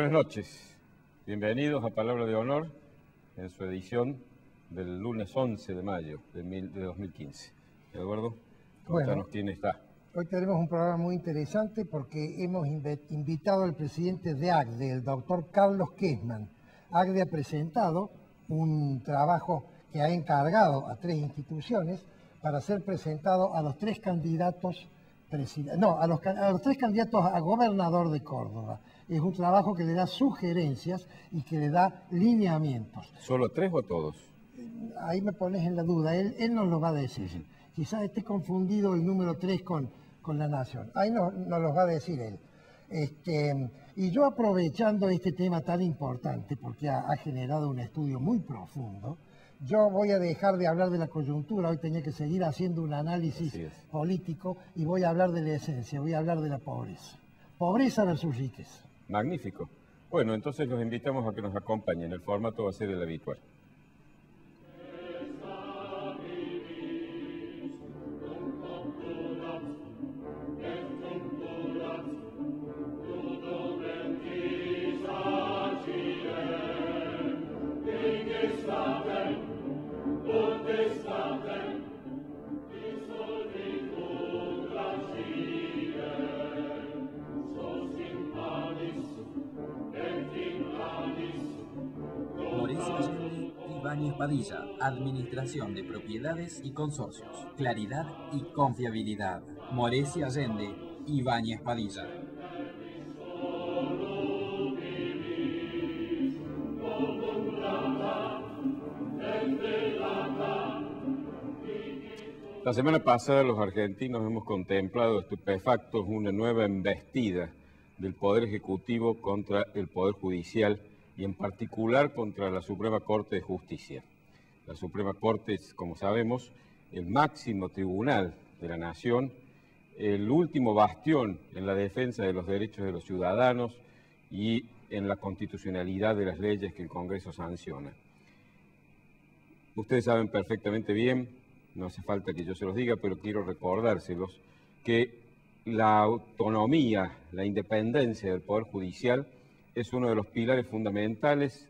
buenas noches. Bienvenidos a Palabra de Honor en su edición del lunes 11 de mayo de 2015. Eduardo, cuéntanos quién está. Hoy tenemos un programa muy interesante porque hemos invitado al presidente de ACDE, el doctor Carlos Kessmann. ACDE ha presentado un trabajo que ha encargado a 3 instituciones para ser presentado a los 3 candidatos a los 3 candidatos a gobernador de Córdoba. Es un trabajo que le da sugerencias y que le da lineamientos. ¿Solo a 3 o a todos? Ahí me pones en la duda, él nos lo va a decir. Quizás esté confundido el número 3 con la Nación. Ahí nos los va a decir él. Y yo, aprovechando este tema tan importante, porque ha generado un estudio muy profundo, yo voy a dejar de hablar de la coyuntura. Hoy tenía que seguir haciendo un análisis político y voy a hablar de la esencia, voy a hablar de la pobreza. Pobreza versus riqueza. Magnífico. Bueno, entonces los invitamos a que nos acompañen. El formato va a ser el habitual. Ibáñez Padilla, Administración de Propiedades y Consorcios, Claridad y Confiabilidad. Moretti Allende, Ibáñez Padilla. La semana pasada los argentinos hemos contemplado estupefactos una nueva embestida del Poder Ejecutivo contra el Poder Judicial y en particular contra la Suprema Corte de Justicia. La Suprema Corte es, como sabemos, el máximo tribunal de la nación, el último bastión en la defensa de los derechos de los ciudadanos y en la constitucionalidad de las leyes que el Congreso sanciona. Ustedes saben perfectamente bien, no hace falta que yo se los diga, pero quiero recordárselos, que la autonomía, la independencia del Poder Judicial es uno de los pilares fundamentales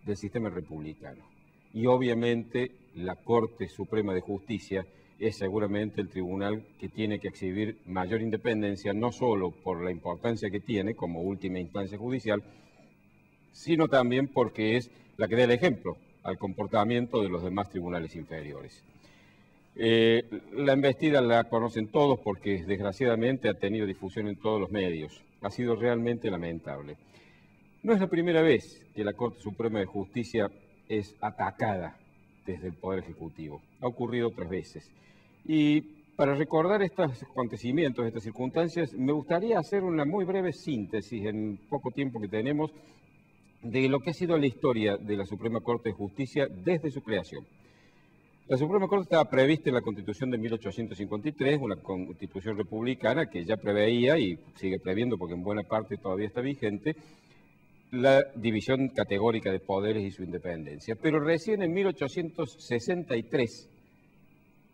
del sistema republicano. Y obviamente la Corte Suprema de Justicia es seguramente el tribunal que tiene que exhibir mayor independencia, no solo por la importancia que tiene como última instancia judicial, sino también porque es la que da el ejemplo al comportamiento de los demás tribunales inferiores. La embestida la conocen todos porque desgraciadamente ha tenido difusión en todos los medios. Ha sido realmente lamentable. No es la primera vez que la Corte Suprema de Justicia es atacada desde el Poder Ejecutivo. Ha ocurrido otras veces. Y para recordar estos acontecimientos, estas circunstancias, me gustaría hacer una muy breve síntesis en poco tiempo que tenemos de lo que ha sido la historia de la Suprema Corte de Justicia desde su creación. La Suprema Corte estaba prevista en la Constitución de 1853, una Constitución republicana que ya preveía y sigue previendo porque en buena parte todavía está vigente, la división categórica de poderes y su independencia. Pero recién en 1863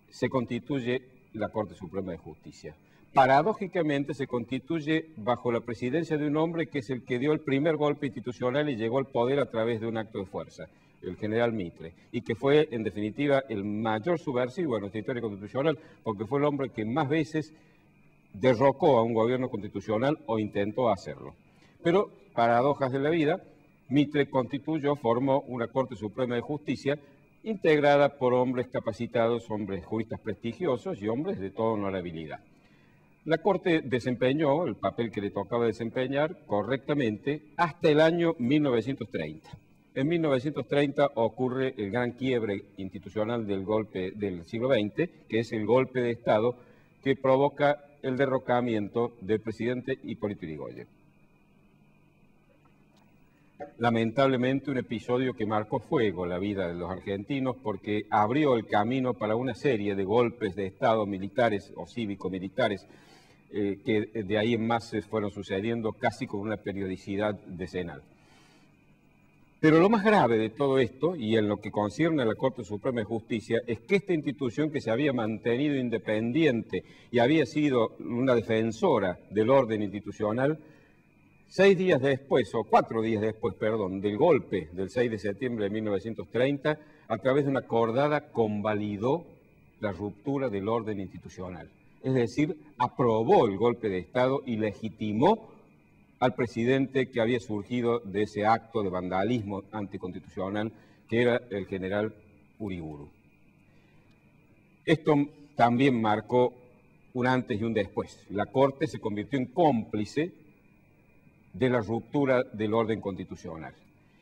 se constituye la Corte Suprema de Justicia. Paradójicamente se constituye bajo la presidencia de un hombre que es el que dio el primer golpe institucional y llegó al poder a través de un acto de fuerza, el general Mitre, y que fue en definitiva el mayor subversivo de nuestra historia constitucional porque fue el hombre que más veces derrocó a un gobierno constitucional o intentó hacerlo. Pero, paradojas de la vida, Mitre constituyó, formó una Corte Suprema de Justicia integrada por hombres capacitados, hombres juristas prestigiosos y hombres de toda honorabilidad. La Corte desempeñó el papel que le tocaba desempeñar correctamente hasta el año 1930. En 1930 ocurre el gran quiebre institucional del golpe del siglo XX, que es el golpe de Estado que provoca el derrocamiento del presidente Hipólito Yrigoyen. Lamentablemente un episodio que marcó fuego la vida de los argentinos porque abrió el camino para una serie de golpes de Estado militares o cívico-militares que de ahí en más se fueron sucediendo casi con una periodicidad decenal. Pero lo más grave de todo esto, y en lo que concierne a la Corte Suprema de Justicia, es que esta institución que se había mantenido independiente y había sido una defensora del orden institucional, 6 días después, o 4 días después, perdón, del golpe del 6 de septiembre de 1930, a través de una acordada convalidó la ruptura del orden institucional. Es decir, aprobó el golpe de Estado y legitimó al presidente que había surgido de ese acto de vandalismo anticonstitucional que era el general Uriburu. Esto también marcó un antes y un después. La Corte se convirtió en cómplice de la ruptura del orden constitucional.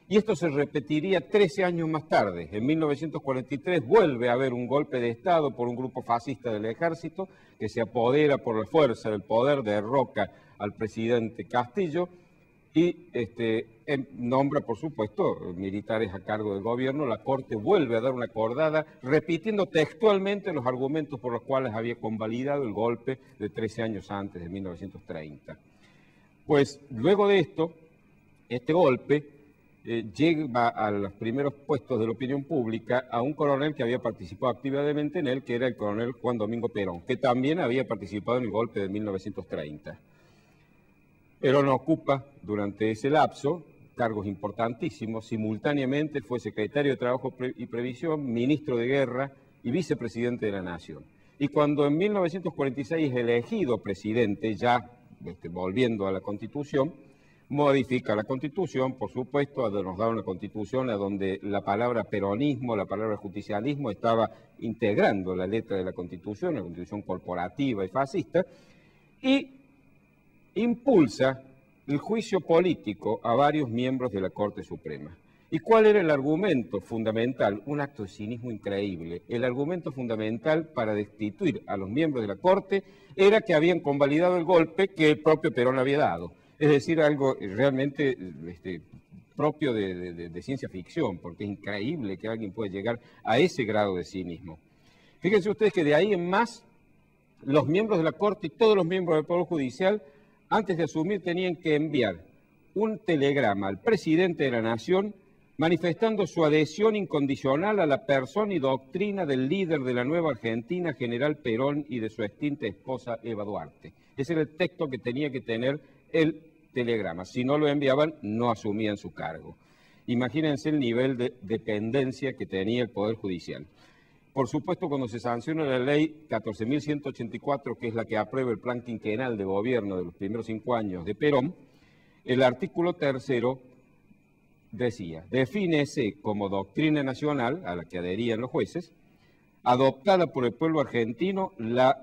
Y esto se repetiría 13 años más tarde. En 1943 vuelve a haber un golpe de Estado por un grupo fascista del ejército que se apodera por la fuerza del poder, derroca al presidente Castillo y nombra, por supuesto, militares a cargo del gobierno. La Corte vuelve a dar una acordada, repitiendo textualmente los argumentos por los cuales había convalidado el golpe de 13 años antes, de 1930. Pues luego de esto, este golpe llega a los primeros puestos de la opinión pública a un coronel que había participado activamente en él, que era el coronel Juan Domingo Perón, que también había participado en el golpe de 1930. Perón ocupa durante ese lapso cargos importantísimos. Simultáneamente fue secretario de Trabajo y Previsión, ministro de Guerra y vicepresidente de la Nación. Y cuando en 1946 es elegido presidente, ya volviendo a la Constitución, modifica la Constitución, por supuesto, nos da una Constitución a donde la palabra peronismo, la palabra justicialismo estaba integrando la letra de la Constitución, una Constitución corporativa y fascista, y impulsa el juicio político a varios miembros de la Corte Suprema. ¿Y cuál era el argumento fundamental? Un acto de cinismo increíble. El argumento fundamental para destituir a los miembros de la Corte era que habían convalidado el golpe que el propio Perón había dado. Es decir, algo realmente propio de ciencia ficción, porque es increíble que alguien pueda llegar a ese grado de cinismo. Fíjense ustedes que de ahí en más, los miembros de la Corte y todos los miembros del Poder Judicial, antes de asumir, tenían que enviar un telegrama al presidente de la Nación manifestando su adhesión incondicional a la persona y doctrina del líder de la nueva Argentina, general Perón, y de su extinta esposa Eva Duarte. Ese era el texto que tenía que tener el telegrama. Si no lo enviaban, no asumían su cargo. Imagínense el nivel de dependencia que tenía el Poder Judicial. Por supuesto, cuando se sanciona la ley 14.184, que es la que aprueba el plan quinquenal de gobierno de los primeros 5 años de Perón, el artículo 3º decía: defínese como doctrina nacional, a la que adherían los jueces, adoptada por el pueblo argentino, la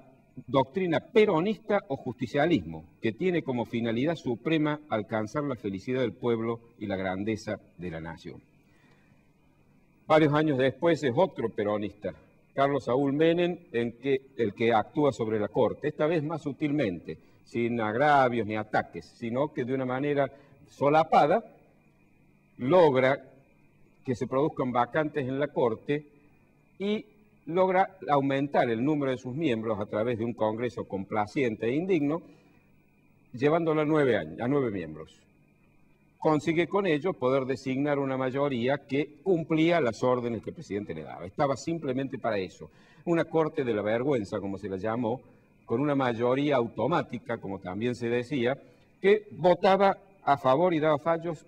doctrina peronista o justicialismo, que tiene como finalidad suprema alcanzar la felicidad del pueblo y la grandeza de la nación. Varios años después es otro peronista, Carlos Saúl Menem, el que actúa sobre la Corte, esta vez más sutilmente, sin agravios ni ataques, sino que de una manera solapada logra que se produzcan vacantes en la Corte y logra aumentar el número de sus miembros a través de un Congreso complaciente e indigno, llevándolo a 9 miembros. Consigue con ello poder designar una mayoría que cumplía las órdenes que el presidente le daba. Estaba simplemente para eso. Una corte de la vergüenza, como se la llamó, con una mayoría automática, como también se decía, que votaba a favor y daba fallos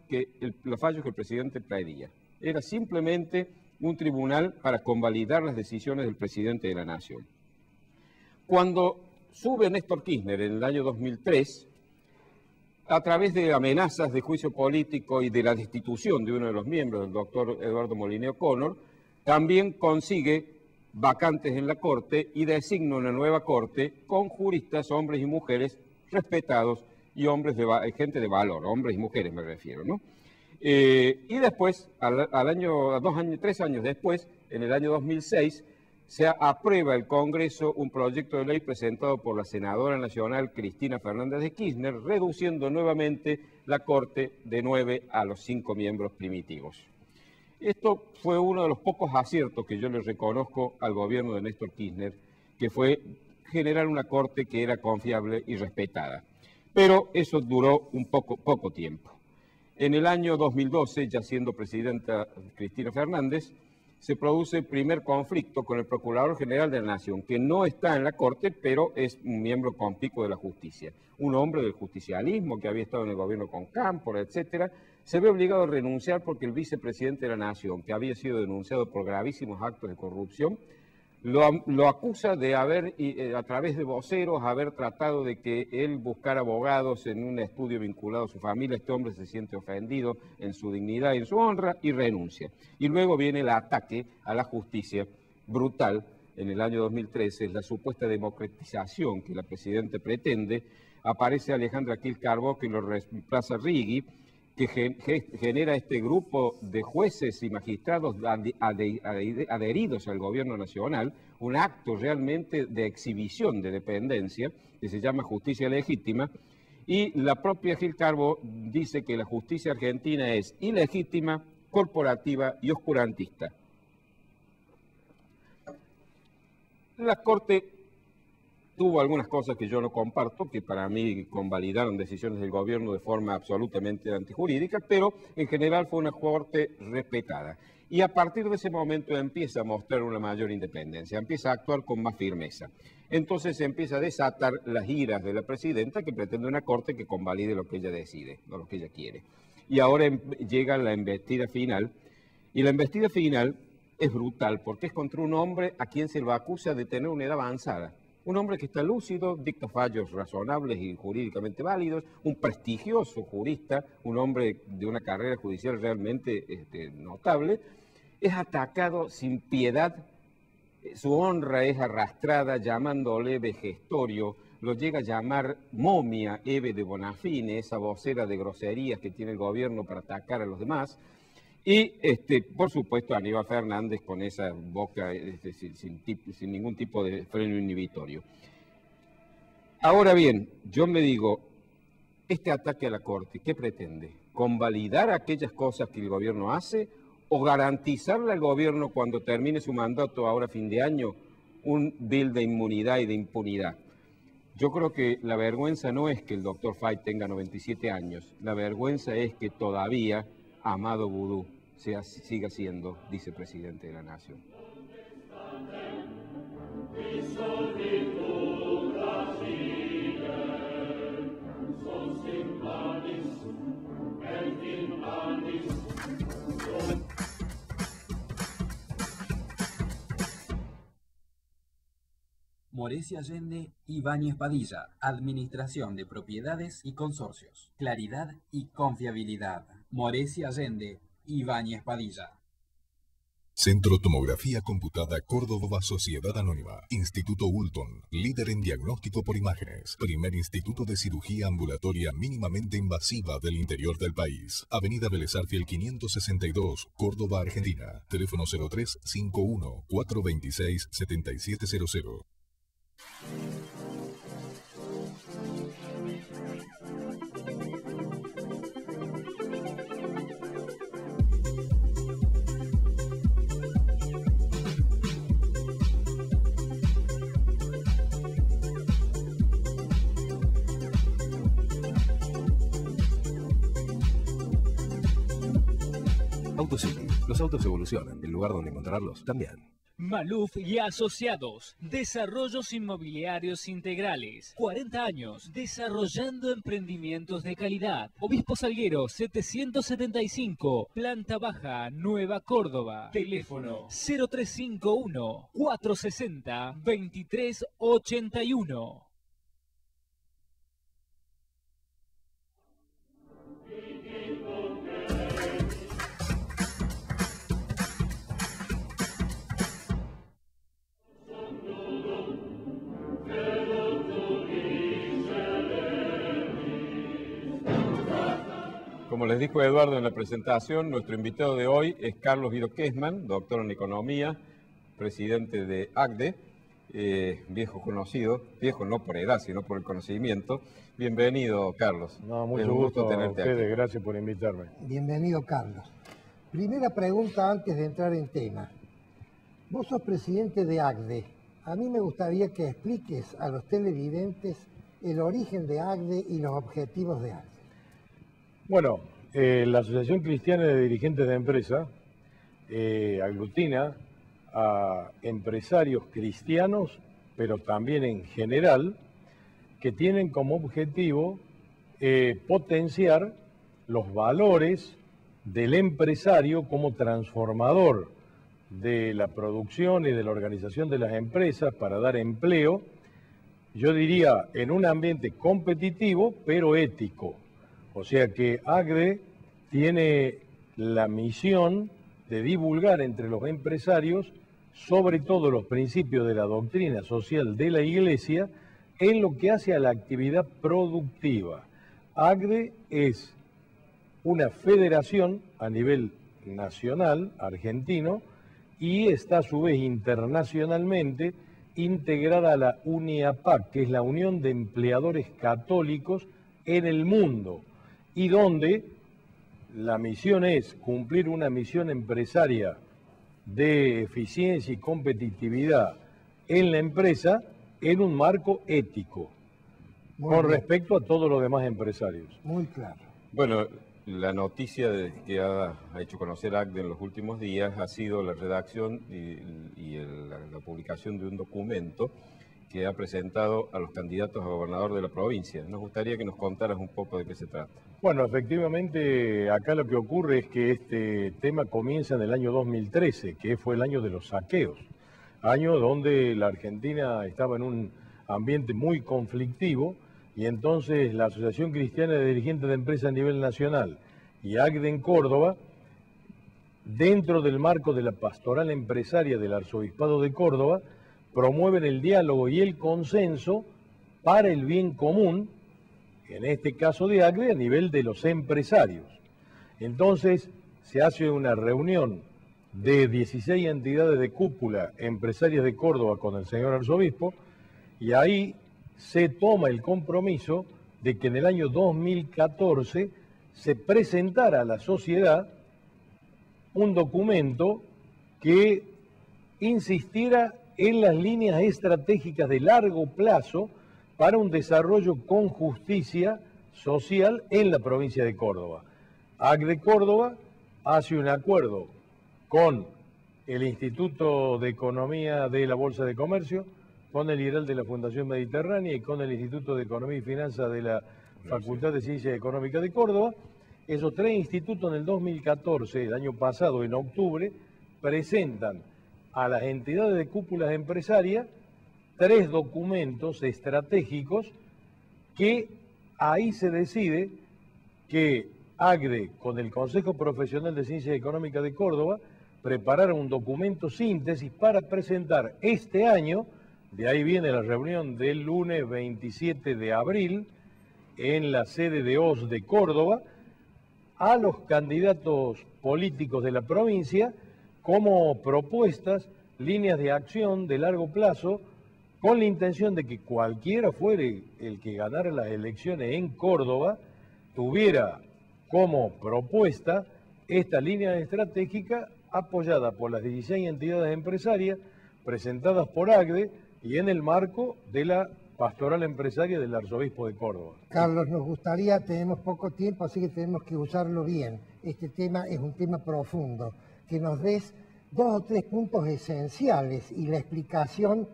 los fallos que el presidente pedía. Era simplemente un tribunal para convalidar las decisiones del presidente de la Nación. Cuando sube Néstor Kirchner en el año 2003, a través de amenazas de juicio político y de la destitución de uno de los miembros, del doctor Eduardo Molineux Connor, también consigue vacantes en la Corte y designa una nueva Corte con juristas, hombres y mujeres respetados y gente de valor, hombres y mujeres me refiero, ¿no? Y después, 3 años después, en el año 2006, se aprueba el Congreso un proyecto de ley presentado por la senadora nacional Cristina Fernández de Kirchner, reduciendo nuevamente la Corte de 9 a los 5 miembros primitivos. Esto fue uno de los pocos aciertos que yo le reconozco al gobierno de Néstor Kirchner, que fue generar una Corte que era confiable y respetada. Pero eso duró un poco tiempo. En el año 2012, ya siendo presidenta Cristina Fernández, se produce el primer conflicto con el Procurador General de la Nación, que no está en la Corte, pero es un miembro conspicuo de la justicia. Un hombre del justicialismo que había estado en el gobierno con Cámpora, etcétera, se ve obligado a renunciar porque el vicepresidente de la Nación, que había sido denunciado por gravísimos actos de corrupción, lo acusa de haber, a través de voceros, haber tratado de que él buscara abogados en un estudio vinculado a su familia. Este hombre se siente ofendido en su dignidad y en su honra y renuncia. Y luego viene el ataque a la justicia brutal en el año 2013, la supuesta democratización que la presidenta pretende. Aparece Alejandra Gil Carbó, que lo reemplaza Rigui, que genera este grupo de jueces y magistrados adheridos al gobierno nacional, un acto realmente de exhibición de dependencia, que se llama justicia legítima, y la propia Gil Carbó dice que la justicia argentina es ilegítima, corporativa y oscurantista. La Corte tuvo algunas cosas que yo no comparto, que para mí convalidaron decisiones del gobierno de forma absolutamente antijurídica, pero en general fue una corte respetada. Y a partir de ese momento empieza a mostrar una mayor independencia, empieza a actuar con más firmeza. Entonces se empieza a desatar las iras de la presidenta, que pretende una corte que convalide lo que ella decide, no lo que ella quiere. Y ahora llega la embestida final, y la embestida final es brutal, porque es contra un hombre a quien se lo acusa de tener una edad avanzada. Un hombre que está lúcido, dicta fallos razonables y jurídicamente válidos, un prestigioso jurista, un hombre de una carrera judicial realmente notable, es atacado sin piedad, su honra es arrastrada llamándole vejestorio, lo llega a llamar momia Eve de Bonafine, esa vocera de groserías que tiene el gobierno para atacar a los demás. Y, por supuesto, Aníbal Fernández con esa boca sin ningún tipo de freno inhibitorio. Ahora bien, yo me digo, este ataque a la Corte, ¿qué pretende? ¿Convalidar aquellas cosas que el gobierno hace o garantizarle al gobierno cuando termine su mandato ahora a fin de año un bill de inmunidad y de impunidad? Yo creo que la vergüenza no es que el doctor Fay tenga 97 años, la vergüenza es que todavía Amado Vudú siga siendo vicepresidente de la Nación. Morecia Allende y Ibáñez Padilla, Administración de Propiedades y Consorcios, Claridad y Confiabilidad. Morecia Allende y Ibáñez Padilla. Centro Tomografía Computada Córdoba Sociedad Anónima. Instituto Ulton, líder en diagnóstico por imágenes. Primer instituto de cirugía ambulatoria mínimamente invasiva del interior del país. Avenida Vélez Arfiel 562, Córdoba, Argentina. Teléfono 0351 426 7700. AutoCity. Los autos evolucionan. El lugar donde encontrarlos también. Maluf y Asociados, Desarrollos Inmobiliarios Integrales, 40 años, desarrollando emprendimientos de calidad. Obispo Salguero, 775, Planta Baja, Nueva Córdoba. Teléfono 0351 460 2381. Como les dijo Eduardo en la presentación, nuestro invitado de hoy es Carlos Guido Kessmann, doctor en Economía, presidente de ACDE, viejo conocido, viejo no por edad, sino por el conocimiento. Bienvenido, Carlos. No, mucho gusto tenerte aquí. Gracias por invitarme. Bienvenido, Carlos. Primera pregunta antes de entrar en tema. Vos sos presidente de ACDE. A mí me gustaría que expliques a los televidentes el origen de ACDE y los objetivos de ACDE. Bueno, la Asociación Cristiana de Dirigentes de Empresa aglutina a empresarios cristianos, pero también en general, que tienen como objetivo potenciar los valores del empresario como transformador de la producción y de la organización de las empresas para dar empleo, yo diría, en un ambiente competitivo, pero ético. O sea que AGDE tiene la misión de divulgar entre los empresarios sobre todo los principios de la doctrina social de la Iglesia en lo que hace a la actividad productiva. AGDE es una federación a nivel nacional, argentino, y está a su vez internacionalmente integrada a la UNIAPAC, que es la Unión de Empleadores Católicos en el mundo, y donde la misión es cumplir una misión empresaria de eficiencia y competitividad en la empresa en un marco ético, con respecto a todos los demás empresarios. Muy claro. Bueno, la noticia que ha hecho conocer AGDE en los últimos días ha sido la redacción y la publicación de un documento que ha presentado a los candidatos a gobernador de la provincia. Nos gustaría que nos contaras un poco de qué se trata. Bueno, efectivamente, acá lo que ocurre es que este tema comienza en el año 2013, que fue el año de los saqueos, año donde la Argentina estaba en un ambiente muy conflictivo, y entonces la Asociación Cristiana de Dirigentes de Empresas a nivel nacional y AGDE en Córdoba, dentro del marco de la pastoral empresaria del Arzobispado de Córdoba, promueven el diálogo y el consenso para el bien común, en este caso de AGDE, a nivel de los empresarios. Entonces se hace una reunión de 16 entidades de cúpula empresarias de Córdoba con el señor arzobispo, y ahí se toma el compromiso de que en el año 2014 se presentara a la sociedad un documento que insistiera en las líneas estratégicas de largo plazo para un desarrollo con justicia social en la provincia de Córdoba. AGDE Córdoba hace un acuerdo con el Instituto de Economía de la Bolsa de Comercio, con el IRAL de la Fundación Mediterránea y con el Instituto de Economía y Finanzas de la Facultad de Ciencias Económicas de Córdoba. Esos tres institutos en el 2014, el año pasado, en octubre, presentan a las entidades de cúpulas empresarias 3 documentos estratégicos que ahí se decide que AGDE, con el Consejo Profesional de Ciencias Económicas de Córdoba, preparara un documento síntesis para presentar este año. De ahí viene la reunión del lunes 27 de abril en la sede de OS de Córdoba a los candidatos políticos de la provincia como propuestas, líneas de acción de largo plazo, con la intención de que cualquiera fuere el que ganara las elecciones en Córdoba tuviera como propuesta esta línea estratégica apoyada por las 16 entidades empresarias presentadas por AGDE y en el marco de la pastoral empresaria del Arzobispo de Córdoba. Carlos, nos gustaría, tenemos poco tiempo, así que tenemos que usarlo bien. Este tema es un tema profundo. Que nos des 2 o 3 puntos esenciales y la explicación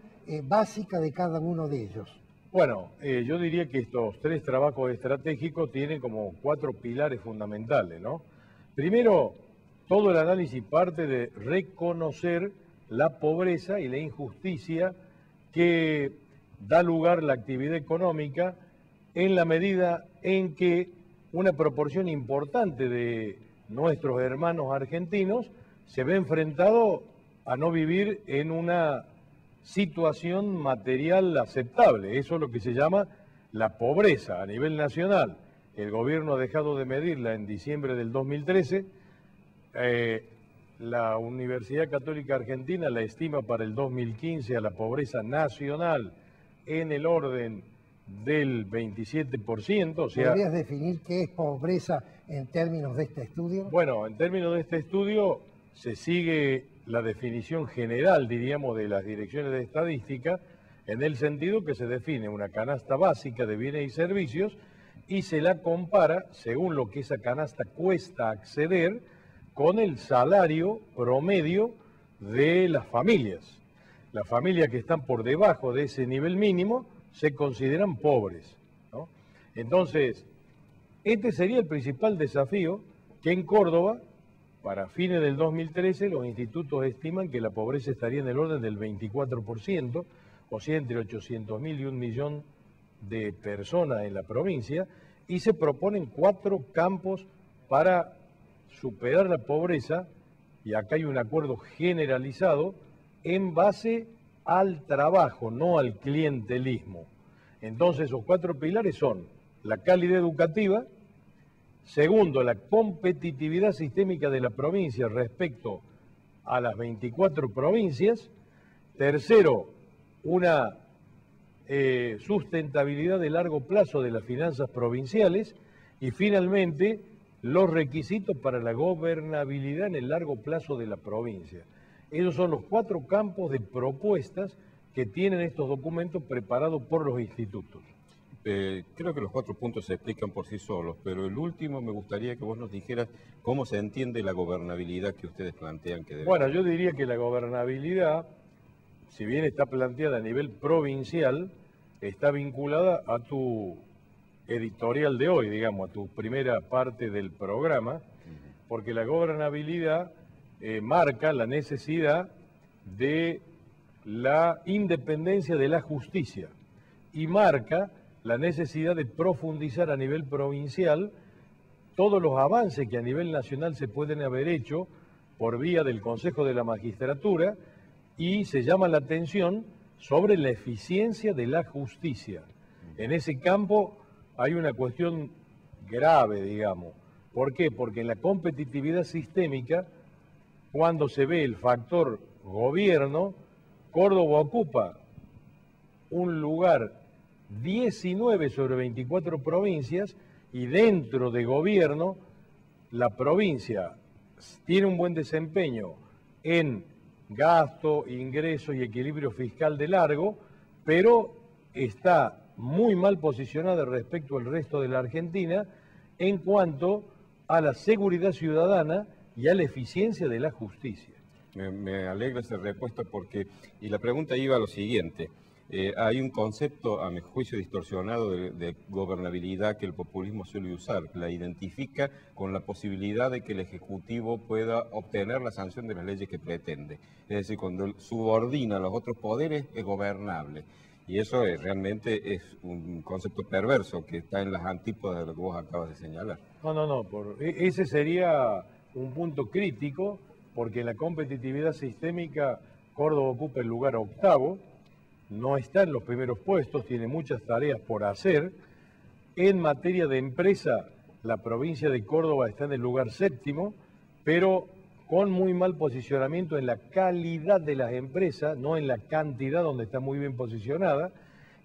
básica de cada uno de ellos. Bueno, yo diría que estos 3 trabajos estratégicos tienen como 4 pilares fundamentales, ¿no? Primero, todo el análisis parte de reconocer la pobreza y la injusticia que da lugar a la actividad económica en la medida en que una proporción importante de nuestros hermanos argentinos se ve enfrentado a no vivir en una situación material aceptable. Eso es lo que se llama la pobreza a nivel nacional. El gobierno ha dejado de medirla en diciembre del 2013. La Universidad Católica Argentina la estima para el 2015 a la pobreza nacional en el orden del 27%. O sea, ¿podrías definir qué es pobreza en términos de este estudio? Bueno, en términos de este estudio se sigue la definición general, diríamos, de las direcciones de estadística, en el sentido que se define una canasta básica de bienes y servicios y se la compara, según lo que esa canasta cuesta acceder, con el salario promedio de las familias. Las familias que están por debajo de ese nivel mínimo se consideran pobres, ¿no? Entonces, este sería el principal desafío que en Córdoba, para fines del 2013, los institutos estiman que la pobreza estaría en el orden del 24%, o sea, entre 800.000 y 1 millón de personas en la provincia, y se proponen 4 campos para superar la pobreza, y acá hay un acuerdo generalizado, en base al trabajo, no al clientelismo. Entonces, esos 4 pilares son la calidad educativa, segundo, la competitividad sistémica de la provincia respecto a las 24 provincias, tercero, una sustentabilidad de largo plazo de las finanzas provinciales y finalmente los requisitos para la gobernabilidad en el largo plazo de la provincia. Esos son los 4 campos de propuestas que tienen estos documentos preparados por los institutos. Creo que los 4 puntos se explican por sí solos, pero el último me gustaría que vos nos dijeras cómo se entiende la gobernabilidad que ustedes plantean que debe. Bueno, yo diría que la gobernabilidad, si bien está planteada a nivel provincial, está vinculada a tu editorial de hoy, digamos, a tu primera parte del programa, porque la gobernabilidad marca la necesidad de la independencia de la justicia y marca la necesidad de profundizar a nivel provincial todos los avances que a nivel nacional se pueden haber hecho por vía del Consejo de la Magistratura y se llama la atención sobre la eficiencia de la justicia. En ese campo hay una cuestión grave, digamos. ¿Por qué? Porque en la competitividad sistémica, cuando se ve el factor gobierno, Córdoba ocupa un lugar 19 sobre 24 provincias y dentro de gobierno la provincia tiene un buen desempeño en gasto, ingreso y equilibrio fiscal de largo, pero está muy mal posicionada respecto al resto de la Argentina en cuanto a la seguridad ciudadana y a la eficiencia de la justicia. Me alegra esa respuesta porque, y la pregunta iba a lo siguiente, hay un concepto, a mi juicio, distorsionado de gobernabilidad que el populismo suele usar, la identifica con la posibilidad de que el Ejecutivo pueda obtener la sanción de las leyes que pretende. Es decir, cuando subordina a los otros poderes es gobernable. Y eso realmente es un concepto perverso que está en las antípodas de lo que vos acabas de señalar. No, ese sería un punto crítico, porque en la competitividad sistémica Córdoba ocupa el lugar 8º, no está en los primeros puestos, tiene muchas tareas por hacer. En materia de empresa, la provincia de Córdoba está en el lugar 7º, pero con muy mal posicionamiento en la calidad de las empresas, no en la cantidad, donde está muy bien posicionada,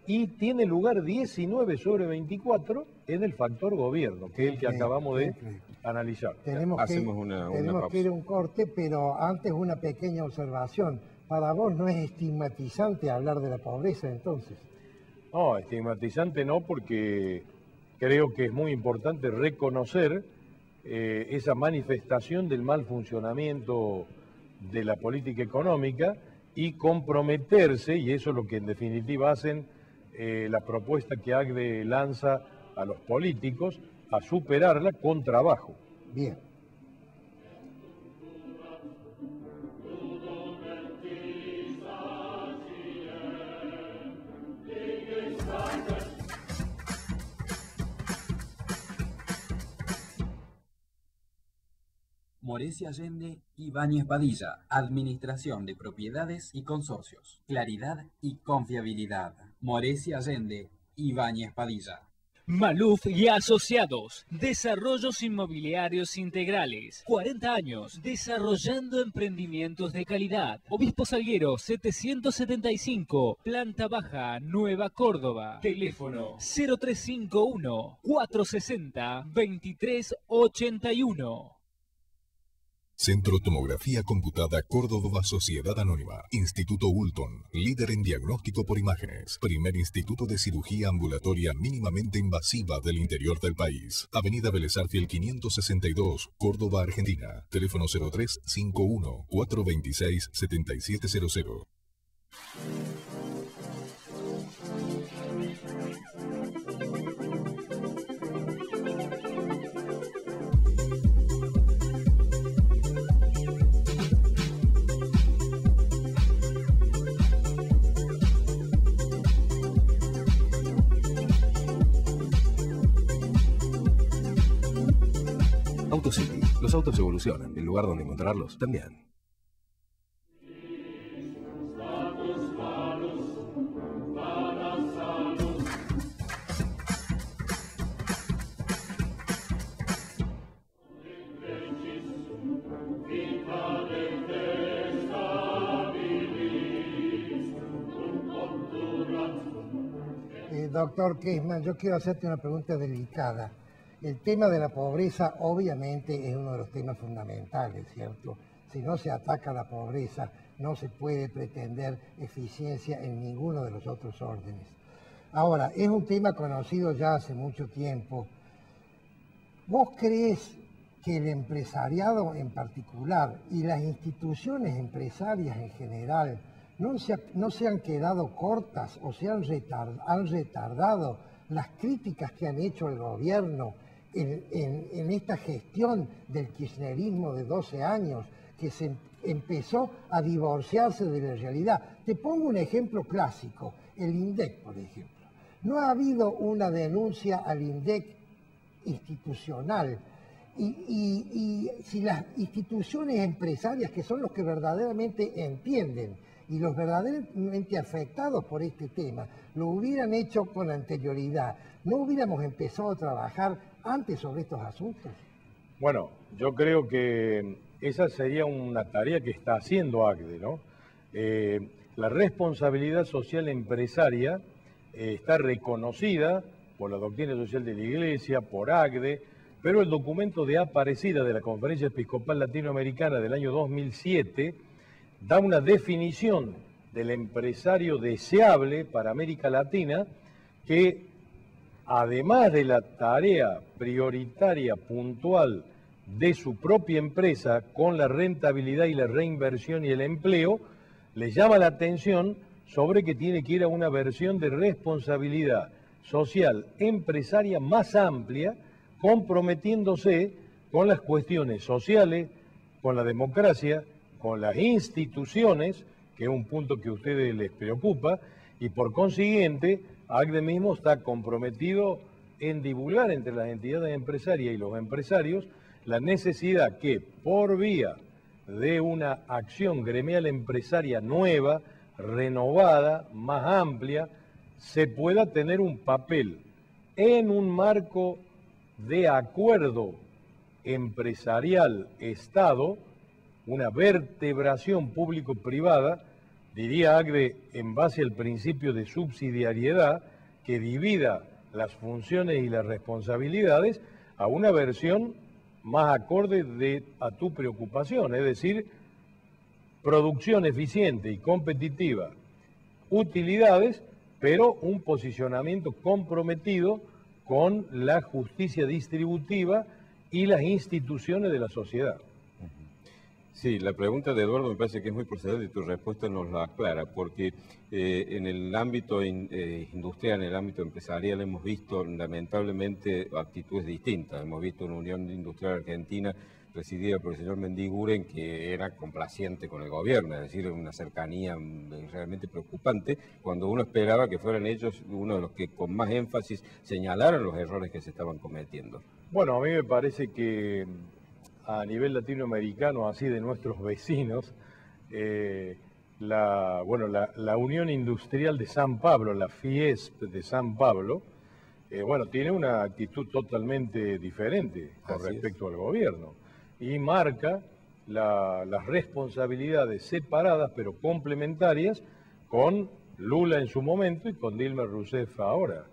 y tiene lugar 19 sobre 24 en el factor gobierno, que es el que acabamos de analizar. Tenemos que ir a un corte, pero antes una pequeña observación. Para vos no es estigmatizante hablar de la pobreza, entonces. No, estigmatizante no, porque creo que es muy importante reconocer esa manifestación del mal funcionamiento de la política económica y comprometerse, y eso es lo que en definitiva hacen la propuesta que ACDE lanza a los políticos, a superarla con trabajo. Bien. Morecia Allende y Ibáñez Padilla, Administración de Propiedades y Consorcios, Claridad y Confiabilidad. Morecia Allende y Ibáñez Padilla. Maluf y Asociados, Desarrollos Inmobiliarios Integrales, 40 años, desarrollando emprendimientos de calidad. Obispo Salguero, 775, Planta Baja, Nueva Córdoba. Teléfono 0351 460 2381. Centro Tomografía Computada Córdoba Sociedad Anónima. Instituto Ulton, líder en diagnóstico por imágenes. Primer instituto de cirugía ambulatoria mínimamente invasiva del interior del país. Avenida Vélez Arfiel 562, Córdoba, Argentina. Teléfono 0351 426 7700. AutoCity. Los autos evolucionan. El lugar donde encontrarlos también. Doctor Kessman, yo quiero hacerte una pregunta delicada. El tema de la pobreza obviamente es uno de los temas fundamentales, ¿cierto? Si no se ataca la pobreza, no se puede pretender eficiencia en ninguno de los otros órdenes. Ahora, es un tema conocido ya hace mucho tiempo. ¿Vos crees que el empresariado en particular y las instituciones empresarias en general no se han quedado cortas o se han retardado las críticas que han hecho el gobierno en esta gestión del kirchnerismo de 12 años, que se empezó a divorciarse de la realidad? Te pongo un ejemplo clásico, el INDEC, por ejemplo. No ha habido una denuncia al INDEC institucional. Y si las instituciones empresarias, que son los que verdaderamente entienden y los verdaderamente afectados por este tema, lo hubieran hecho con anterioridad, ¿no hubiéramos empezado a trabajar antes sobre estos asuntos? Bueno, yo creo que esa sería una tarea que está haciendo ACDE, ¿no? La responsabilidad social empresaria está reconocida por la doctrina social de la Iglesia, por ACDE, pero el documento de Aparecida de la Conferencia Episcopal Latinoamericana del año 2007 da una definición del empresario deseable para América Latina que, además de la tarea prioritaria puntual de su propia empresa con la rentabilidad y la reinversión y el empleo, le llama la atención sobre que tiene que ir a una versión de responsabilidad social empresaria más amplia, comprometiéndose con las cuestiones sociales, con la democracia, con las instituciones, que es un punto que a ustedes les preocupa, y por consiguiente, ACDE mismo está comprometido en divulgar entre las entidades empresarias y los empresarios la necesidad que, por vía de una acción gremial empresaria nueva, renovada, más amplia, se pueda tener un papel en un marco de acuerdo empresarial Estado, una vertebración público-privada, diría ACDE, en base al principio de subsidiariedad, que divida las funciones y las responsabilidades a una versión más acorde a tu preocupación, es decir, producción eficiente y competitiva, utilidades, pero un posicionamiento comprometido con la justicia distributiva y las instituciones de la sociedad. Sí, la pregunta de Eduardo me parece que es muy procedente y tu respuesta nos la aclara, porque en el ámbito industrial, en el ámbito empresarial, hemos visto lamentablemente actitudes distintas. Hemos visto una Unión Industrial Argentina presidida por el señor Mendiguren, que era complaciente con el gobierno, es decir, una cercanía realmente preocupante, cuando uno esperaba que fueran ellos uno de los que con más énfasis señalaran los errores que se estaban cometiendo. Bueno, a mí me parece que a nivel latinoamericano, así de nuestros vecinos, la Unión Industrial de San Pablo, la FIESP de San Pablo, tiene una actitud totalmente diferente con respecto al gobierno y marca las responsabilidades separadas pero complementarias con Lula en su momento y con Dilma Rousseff ahora.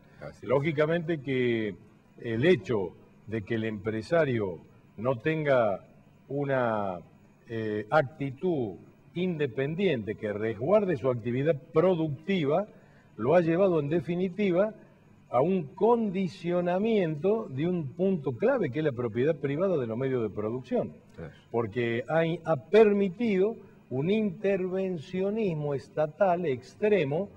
Lógicamente que el hecho de que el empresario no tenga una actitud independiente que resguarde su actividad productiva, lo ha llevado en definitiva a un condicionamiento de un punto clave que es la propiedad privada de los medios de producción. Porque ha permitido un intervencionismo estatal extremo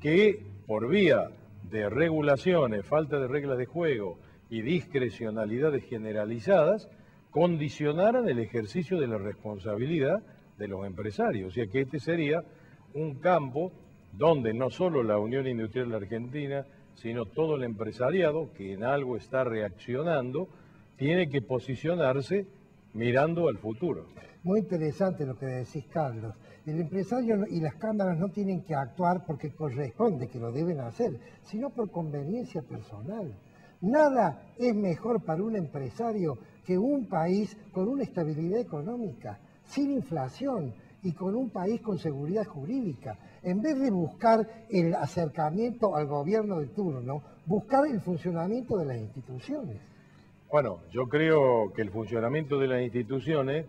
que por vía de regulaciones, falta de reglas de juego y discrecionalidades generalizadas, condicionaran el ejercicio de la responsabilidad de los empresarios. O sea que este sería un campo donde no solo la Unión Industrial Argentina, sino todo el empresariado, que en algo está reaccionando, tiene que posicionarse mirando al futuro. Muy interesante lo que decís, Carlos. El empresario y las cámaras no tienen que actuar porque corresponde que lo deben hacer, sino por conveniencia personal. Nada es mejor para un empresario que un país con una estabilidad económica, sin inflación y con un país con seguridad jurídica. En vez de buscar el acercamiento al gobierno de turno, buscar el funcionamiento de las instituciones. Bueno, yo creo que el funcionamiento de las instituciones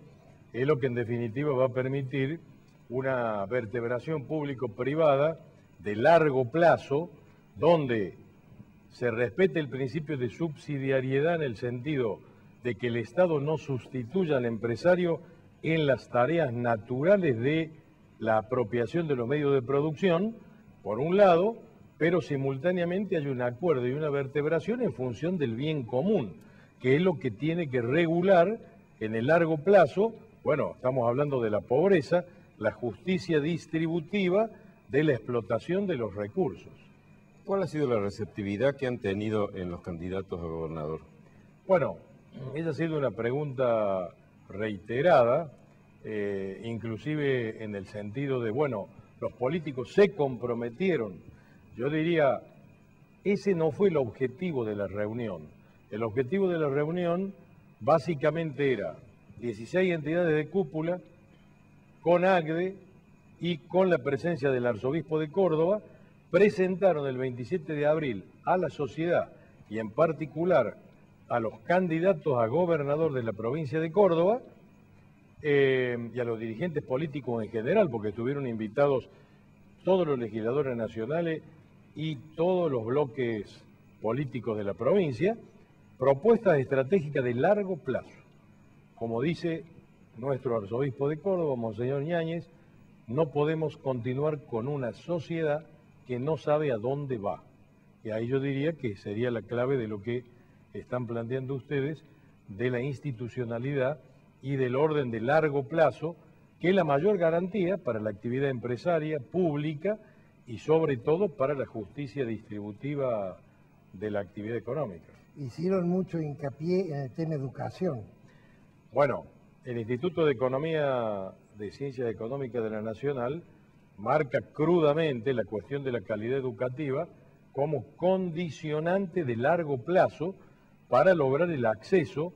es lo que en definitiva va a permitir una vertebración público-privada de largo plazo, donde se respete el principio de subsidiariedad en el sentido de que el Estado no sustituya al empresario en las tareas naturales de la apropiación de los medios de producción, por un lado, pero simultáneamente hay un acuerdo y una vertebración en función del bien común, que es lo que tiene que regular en el largo plazo, bueno, estamos hablando de la pobreza, la justicia distributiva de la explotación de los recursos. ¿Cuál ha sido la receptividad que han tenido en los candidatos a gobernador? Bueno, esa ha sido una pregunta reiterada, inclusive en el sentido de, bueno, los políticos se comprometieron. Yo diría, ese no fue el objetivo de la reunión. El objetivo de la reunión básicamente era 16 entidades de cúpula, con ACDE y con la presencia del arzobispo de Córdoba, presentaron el 27 de abril a la sociedad y en particular a los candidatos a gobernador de la provincia de Córdoba y a los dirigentes políticos en general, porque estuvieron invitados todos los legisladores nacionales y todos los bloques políticos de la provincia, propuestas estratégicas de largo plazo. Como dice nuestro arzobispo de Córdoba, Monseñor Ñáñez, no podemos continuar con una sociedad que no sabe a dónde va. Y ahí yo diría que sería la clave de lo que están planteando ustedes, de la institucionalidad y del orden de largo plazo, que es la mayor garantía para la actividad empresaria, pública y sobre todo para la justicia distributiva de la actividad económica. Hicieron mucho hincapié en el tema educación. Bueno, el Instituto de Economía de Ciencias Económicas de la Nacional marca crudamente la cuestión de la calidad educativa como condicionante de largo plazo para lograr el acceso,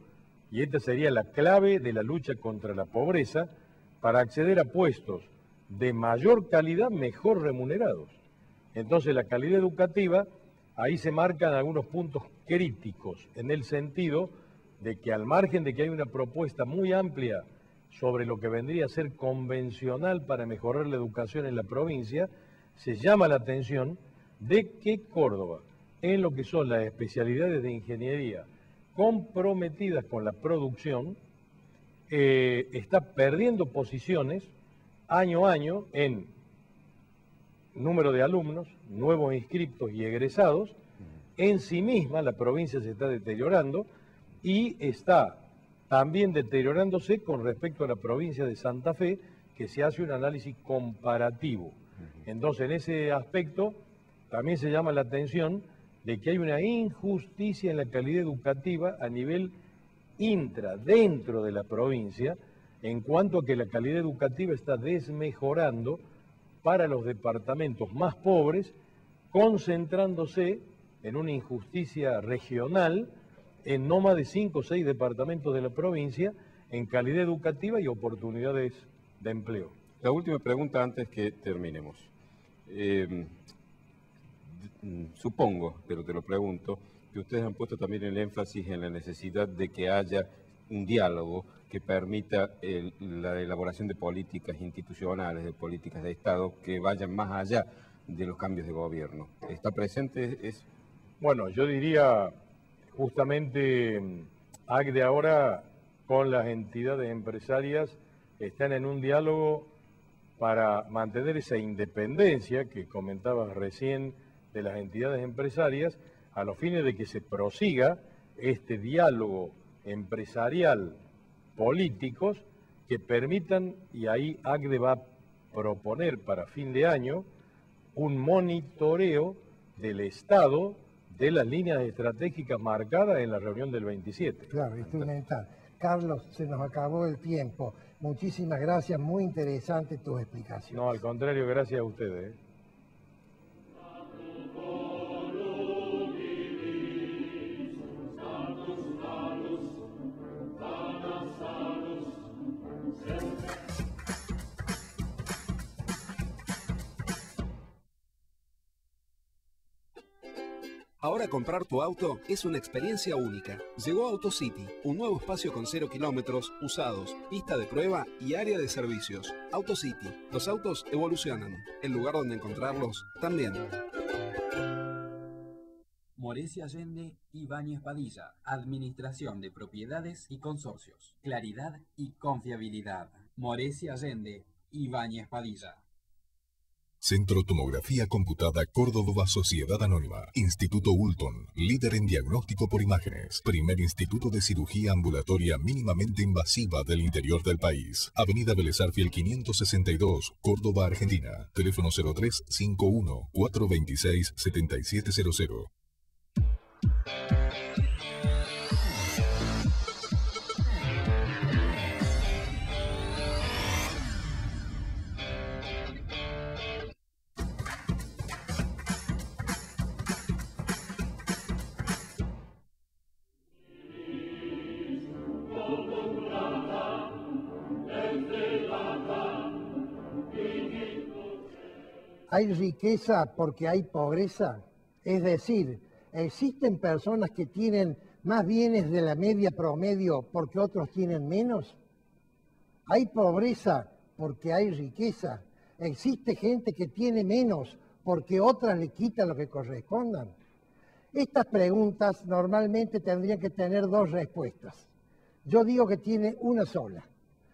y esta sería la clave de la lucha contra la pobreza, para acceder a puestos de mayor calidad, mejor remunerados. Entonces la calidad educativa, ahí se marcan algunos puntos críticos, en el sentido de que al margen de que hay una propuesta muy amplia sobre lo que vendría a ser convencional para mejorar la educación en la provincia, se llama la atención de que Córdoba, en lo que son las especialidades de ingeniería comprometidas con la producción, está perdiendo posiciones año a año en número de alumnos, nuevos inscriptos y egresados. En sí misma la provincia se está deteriorando y está también deteriorándose con respecto a la provincia de Santa Fe, que se hace un análisis comparativo. Entonces, en ese aspecto también se llama la atención de que hay una injusticia en la calidad educativa a nivel dentro de la provincia, en cuanto a que la calidad educativa está desmejorando para los departamentos más pobres, concentrándose en una injusticia regional en no más de 5 o 6 departamentos de la provincia en calidad educativa y oportunidades de empleo. La última pregunta antes que terminemos. Supongo, pero te lo pregunto, que ustedes han puesto también el énfasis en la necesidad de que haya un diálogo que permita la elaboración de políticas institucionales, de políticas de Estado que vayan más allá de los cambios de gobierno. ¿Está presente? Bueno, yo diría justamente ACDE ahora con las entidades empresarias están en un diálogo para mantener esa independencia que comentabas recién de las entidades empresarias, a los fines de que se prosiga este diálogo empresarial políticos que permitan, y ahí ACDE va a proponer para fin de año, un monitoreo del Estado de las líneas estratégicas marcadas en la reunión del 27. Claro, instrumental. Carlos, se nos acabó el tiempo. Muchísimas gracias, muy interesante tus explicaciones. No, al contrario, gracias a ustedes. Ahora comprar tu auto es una experiencia única. Llegó AutoCity, un nuevo espacio con 0 kilómetros, usados, pista de prueba y área de servicios. AutoCity, los autos evolucionan. El lugar donde encontrarlos también. Morecia Allende y Ibáñez Padilla, Administración de Propiedades y Consorcios. Claridad y confiabilidad. Morecia Allende y Ibáñez Padilla. Centro Tomografía Computada Córdoba Sociedad Anónima. Instituto Ulton, líder en diagnóstico por imágenes. Primer instituto de cirugía ambulatoria mínimamente invasiva del interior del país. Avenida Vélez Arfiel 562, Córdoba, Argentina. Teléfono 0351 426 7700. ¿Hay riqueza porque hay pobreza? Es decir, ¿existen personas que tienen más bienes de la media promedio porque otros tienen menos? ¿Hay pobreza porque hay riqueza? ¿Existe gente que tiene menos porque otras le quitan lo que correspondan? Estas preguntas normalmente tendrían que tener dos respuestas. Yo digo que tiene una sola.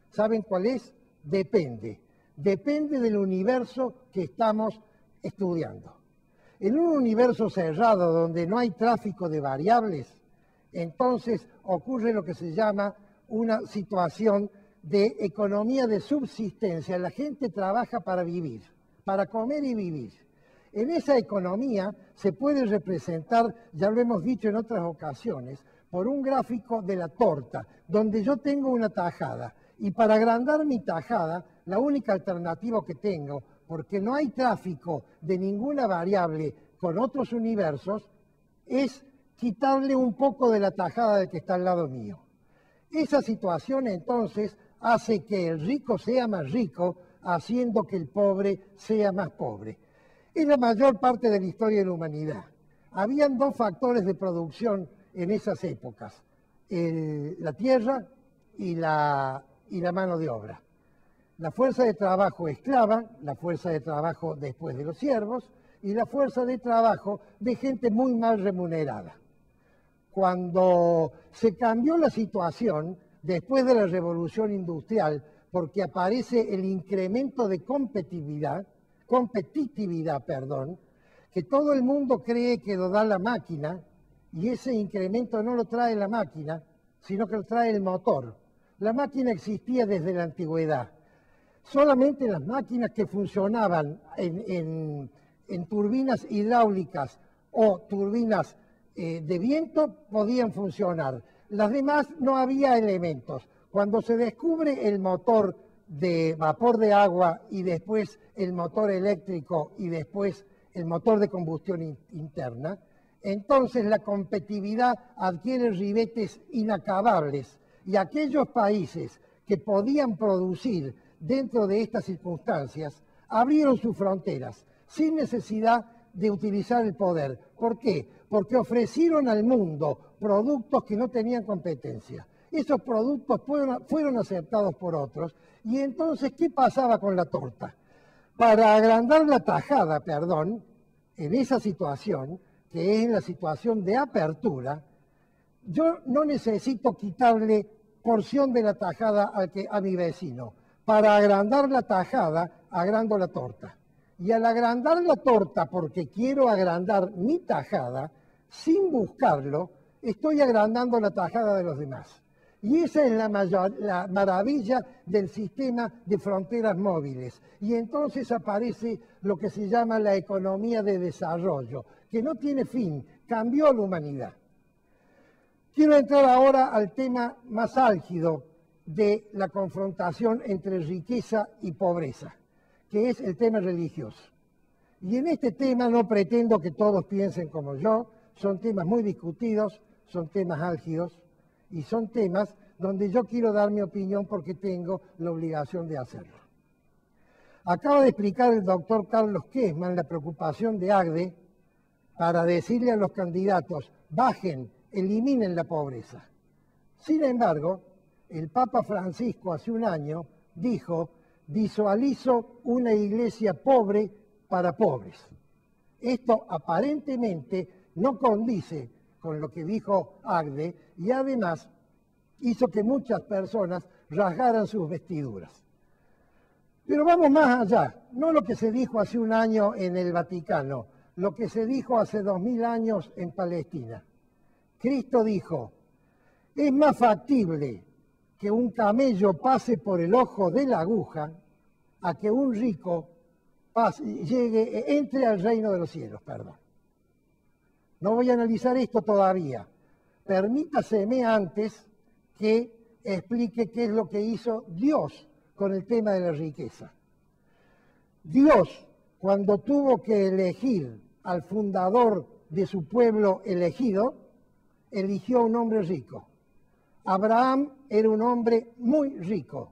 ¿Saben cuál es? Depende. Depende del universo que estamos estudiando. En un universo cerrado donde no hay tráfico de variables, entonces ocurre lo que se llama una situación de economía de subsistencia. La gente trabaja para vivir, para comer y vivir. En esa economía se puede representar, ya lo hemos dicho en otras ocasiones, por un gráfico de la torta, donde yo tengo una tajada. Y para agrandar mi tajada, la única alternativa que tengo, porque no hay tráfico de ninguna variable con otros universos, es quitarle un poco de la tajada del que está al lado mío. Esa situación entonces hace que el rico sea más rico, haciendo que el pobre sea más pobre. Es la mayor parte de la historia de la humanidad. Habían dos factores de producción en esas épocas, la tierra y la mano de obra. La fuerza de trabajo esclava, la fuerza de trabajo después de los siervos y la fuerza de trabajo de gente muy mal remunerada. Cuando se cambió la situación después de la revolución industrial, porque aparece el incremento de competitividad, que todo el mundo cree que lo da la máquina, y ese incremento no lo trae la máquina, sino que lo trae el motor. La máquina existía desde la antigüedad. Solamente las máquinas que funcionaban en turbinas hidráulicas o turbinas de viento podían funcionar. Las demás no había elementos. Cuando se descubre el motor de vapor de agua y después el motor eléctrico y después el motor de combustión interna, entonces la competitividad adquiere ribetes inacabables y aquellos países que podían producir dentro de estas circunstancias abrieron sus fronteras sin necesidad de utilizar el poder. ¿Por qué? Porque ofrecieron al mundo productos que no tenían competencia. esos productos fueron aceptados por otros. Y entonces, ¿qué pasaba con la torta? Para agrandar la tajada, en esa situación, que es la situación de apertura, yo no necesito quitarle porción de la tajada a mi vecino. Para agrandar la tajada, agrando la torta. Y al agrandar la torta, porque quiero agrandar mi tajada, sin buscarlo, estoy agrandando la tajada de los demás. Y esa es la maravilla del sistema de fronteras móviles. Y entonces aparece lo que se llama la economía de desarrollo, que no tiene fin, cambió a la humanidad. Quiero entrar ahora al tema más álgido de la confrontación entre riqueza y pobreza, que es el tema religioso. Y en este tema no pretendo que todos piensen como yo, son temas muy discutidos, son temas álgidos y son temas donde yo quiero dar mi opinión porque tengo la obligación de hacerlo. Acaba de explicar el doctor Carlos Kessmann la preocupación de AGDE para decirle a los candidatos, bajen, eliminen la pobreza. Sin embargo, el Papa Francisco hace un año dijo, visualizo una iglesia pobre para pobres. Esto aparentemente no condice con lo que dijo AGDE y además hizo que muchas personas rasgaran sus vestiduras. Pero vamos más allá, no lo que se dijo hace un año en el Vaticano, lo que se dijo hace 2000 años en Palestina. Cristo dijo, es más factible que un camello pase por el ojo de la aguja a que un rico entre al reino de los cielos. No voy a analizar esto todavía. Permítaseme antes que explique qué es lo que hizo Dios con el tema de la riqueza. Dios, cuando tuvo que elegir al fundador de su pueblo elegido, eligió a un hombre rico. Abraham era un hombre muy rico.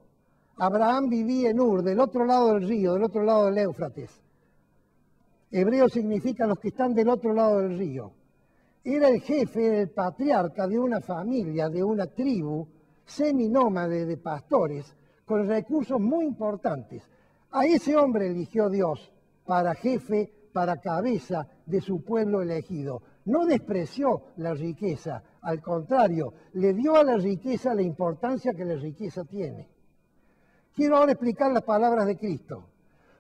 Abraham vivía en Ur, del otro lado del río, del otro lado del Éufrates. Hebreo significa los que están del otro lado del río. Era el jefe, era el patriarca de una familia, de una tribu seminómade de pastores, con recursos muy importantes. A ese hombre eligió Dios para jefe, para cabeza de su pueblo elegido. No despreció la riqueza, al contrario, le dio a la riqueza la importancia que la riqueza tiene. Quiero ahora explicar las palabras de Cristo.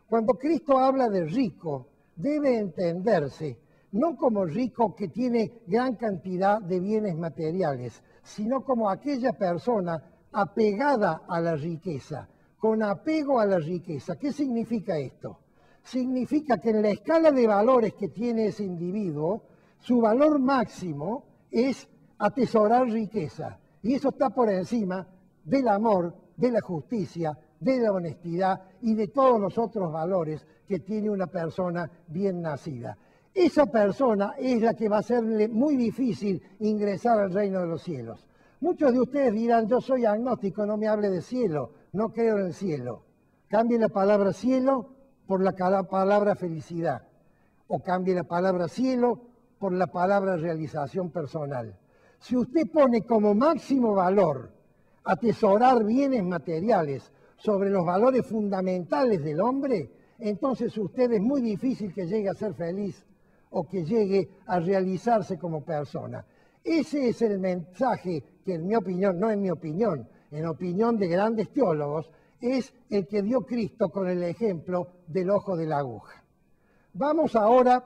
Cuando Cristo habla de rico, debe entenderse no como rico que tiene gran cantidad de bienes materiales, sino como aquella persona apegada a la riqueza, con apego a la riqueza. ¿Qué significa esto? Significa que en la escala de valores que tiene ese individuo, su valor máximo es atesorar riqueza. Y eso está por encima del amor, de la justicia, de la honestidad y de todos los otros valores que tiene una persona bien nacida. Esa persona es la que va a serle muy difícil ingresar al reino de los cielos. Muchos de ustedes dirán, yo soy agnóstico, no me hable de cielo, no creo en el cielo. Cambie la palabra cielo por la palabra felicidad, o cambie la palabra cielo por la palabra realización personal. Si usted pone como máximo valor atesorar bienes materiales sobre los valores fundamentales del hombre, entonces usted es muy difícil que llegue a ser feliz o que llegue a realizarse como persona. Ese es el mensaje que en mi opinión, no en mi opinión, en opinión de grandes teólogos, es el que dio Cristo con el ejemplo del ojo de la aguja. Vamos ahora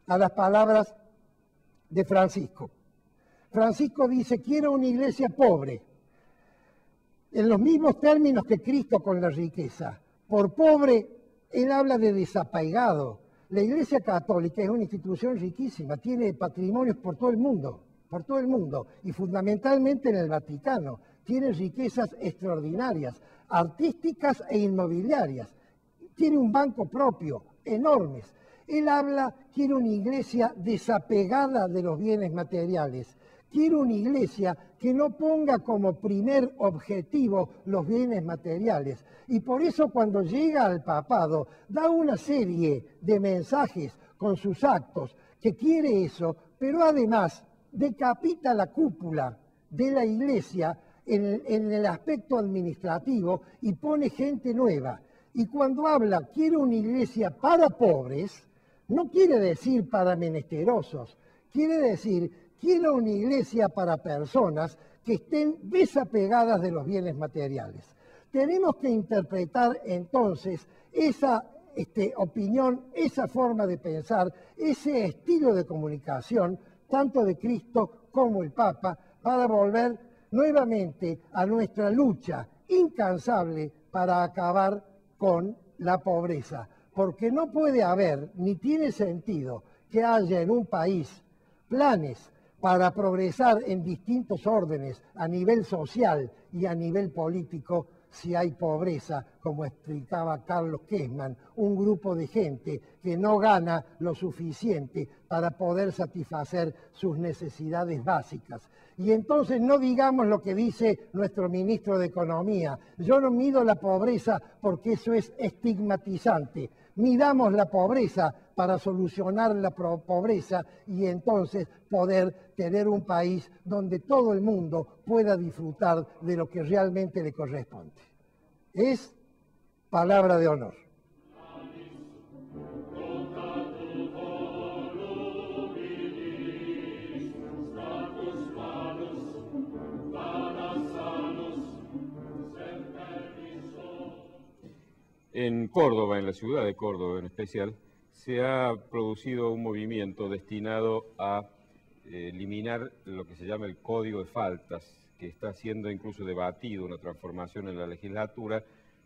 a las palabras de Francisco. Francisco dice, quiero una iglesia pobre, en los mismos términos que Cristo con la riqueza. Por pobre, él habla de desapegado. La Iglesia Católica es una institución riquísima, tiene patrimonios por todo el mundo, y fundamentalmente en el Vaticano. Tiene riquezas extraordinarias, artísticas e inmobiliarias. Tiene un banco propio, enormes. Él habla, quiere una iglesia desapegada de los bienes materiales. Quiere una iglesia que no ponga como primer objetivo los bienes materiales. Y por eso cuando llega al papado, da una serie de mensajes con sus actos que quiere eso, pero además decapita la cúpula de la iglesia en el aspecto administrativo y pone gente nueva. Y cuando habla, quiere una iglesia para pobres, no quiere decir para menesterosos, quiere decir, quiere una iglesia para personas que estén desapegadas de los bienes materiales. Tenemos que interpretar entonces esa opinión, esa forma de pensar, ese estilo de comunicación, tanto de Cristo como el Papa, para volver nuevamente a nuestra lucha incansable para acabar con la pobreza. Porque no puede haber, ni tiene sentido, que haya en un país planes para progresar en distintos órdenes a nivel social y a nivel político si hay pobreza, como explicaba Carlos Kessmann, un grupo de gente que no gana lo suficiente para poder satisfacer sus necesidades básicas. Y entonces no digamos lo que dice nuestro ministro de Economía. Yo no mido la pobreza porque eso es estigmatizante. Midamos la pobreza para solucionar la pobreza y entonces poder tener un país donde todo el mundo pueda disfrutar de lo que realmente le corresponde. Es palabra de honor. En Córdoba, en la ciudad de Córdoba en especial, se ha producido un movimiento destinado a eliminar lo que se llama el Código de Faltas, que está siendo incluso debatido, una transformación en la legislatura,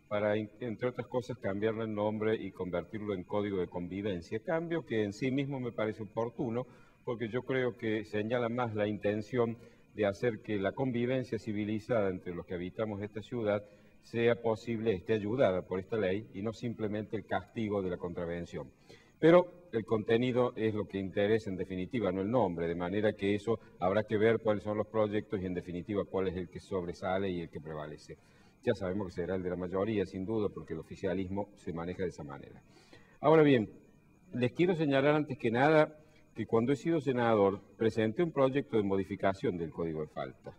para, entre otras cosas, cambiarle el nombre y convertirlo en Código de Convivencia. Cambio que en sí mismo me parece oportuno, porque yo creo que señala más la intención de hacer que la convivencia civilizada entre los que habitamos esta ciudad sea posible, esté ayudada por esta ley y no simplemente el castigo de la contravención. Pero el contenido es lo que interesa en definitiva, no el nombre, de manera que eso habrá que ver cuáles son los proyectos y en definitiva cuál es el que sobresale y el que prevalece. Ya sabemos que será el de la mayoría, sin duda, porque el oficialismo se maneja de esa manera. Ahora bien, les quiero señalar antes que nada que cuando he sido senador presenté un proyecto de modificación del Código de Faltas.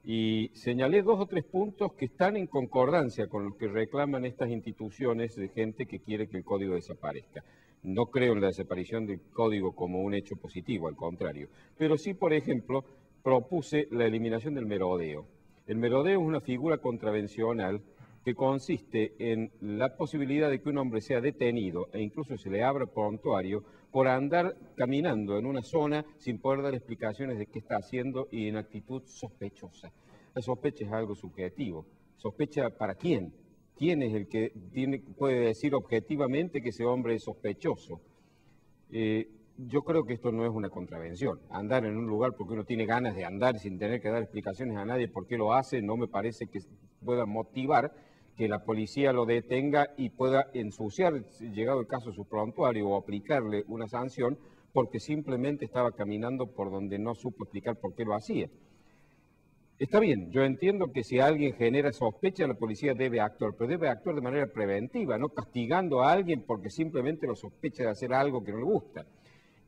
Y señalé 2 o 3 puntos que están en concordancia con los que reclaman estas instituciones de gente que quiere que el código desaparezca. No creo en la desaparición del código como un hecho positivo, al contrario. Pero sí, por ejemplo, propuse la eliminación del merodeo. El merodeo es una figura contravencional que consiste en la posibilidad de que un hombre sea detenido e incluso se le abra prontuario por andar caminando en una zona sin poder dar explicaciones de qué está haciendo y en actitud sospechosa. La sospecha es algo subjetivo. ¿Sospecha para quién? ¿Quién es el que puede decir objetivamente que ese hombre es sospechoso? Yo creo que esto no es una contravención. Andar en un lugar porque uno tiene ganas de andar sin tener que dar explicaciones a nadie por qué lo hace, no me parece que pueda motivar que la policía lo detenga y pueda ensuciar, llegado el caso, su prontuario o aplicarle una sanción porque simplemente estaba caminando por donde no supo explicar por qué lo hacía. Está bien, yo entiendo que si alguien genera sospecha, la policía debe actuar, pero debe actuar de manera preventiva, no castigando a alguien porque simplemente lo sospecha de hacer algo que no le gusta.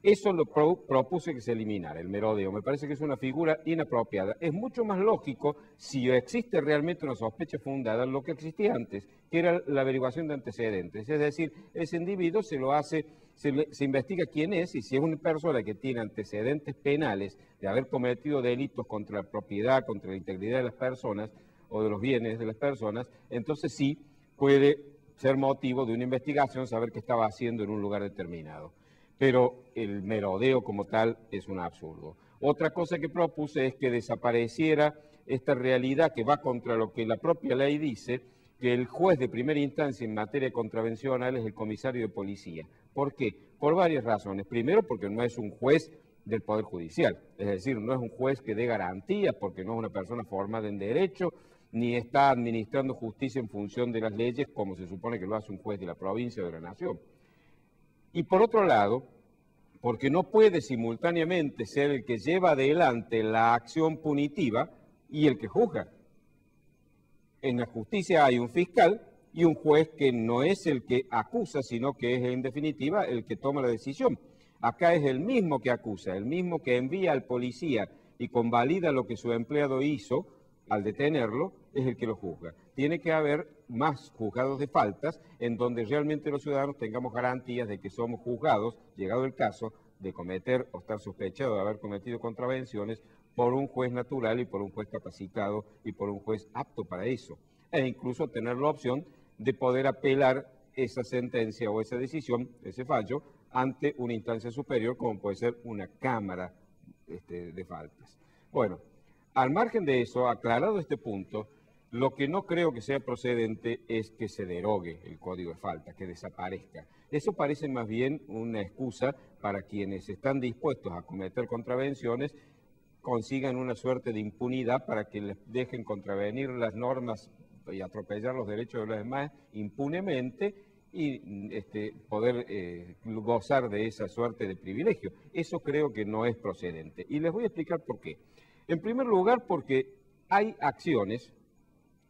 Eso lo propuse que se eliminara, el merodeo. Me parece que es una figura inapropiada. Es mucho más lógico, si existe realmente una sospecha fundada, lo que existía antes, que era la averiguación de antecedentes. Es decir, ese individuo se lo hace, se investiga quién es, y si es una persona que tiene antecedentes penales de haber cometido delitos contra la propiedad, contra la integridad de las personas o de los bienes de las personas, entonces sí puede ser motivo de una investigación, saber qué estaba haciendo en un lugar determinado. Pero el merodeo como tal es un absurdo. Otra cosa que propuse es que desapareciera esta realidad que va contra lo que la propia ley dice, que el juez de primera instancia en materia contravencional es el comisario de policía. ¿Por qué? Por varias razones. Primero, porque no es un juez del Poder Judicial, es decir, no es un juez que dé garantías, porque no es una persona formada en derecho, ni está administrando justicia en función de las leyes, como se supone que lo hace un juez de la provincia o de la nación. Y por otro lado, porque no puede simultáneamente ser el que lleva adelante la acción punitiva y el que juzga. En la justicia hay un fiscal y un juez que no es el que acusa, sino que es en definitiva el que toma la decisión. Acá es el mismo que acusa, el mismo que envía al policía y convalida lo que su empleado hizo, al detenerlo, es el que lo juzga. Tiene que haber más juzgados de faltas en donde realmente los ciudadanos tengamos garantías de que somos juzgados, llegado el caso, de cometer o estar sospechados de haber cometido contravenciones por un juez natural y por un juez capacitado y por un juez apto para eso. E incluso tener la opción de poder apelar esa sentencia o esa decisión, ese fallo, ante una instancia superior como puede ser una cámara de faltas. Bueno, al margen de eso, aclarado este punto, lo que no creo que sea procedente es que se derogue el Código de Faltas, que desaparezca. Eso parece más bien una excusa para quienes están dispuestos a cometer contravenciones, consigan una suerte de impunidad para que les dejen contravenir las normas y atropellar los derechos de los demás impunemente y poder gozar de esa suerte de privilegio. Eso creo que no es procedente. Y les voy a explicar por qué. En primer lugar, porque hay acciones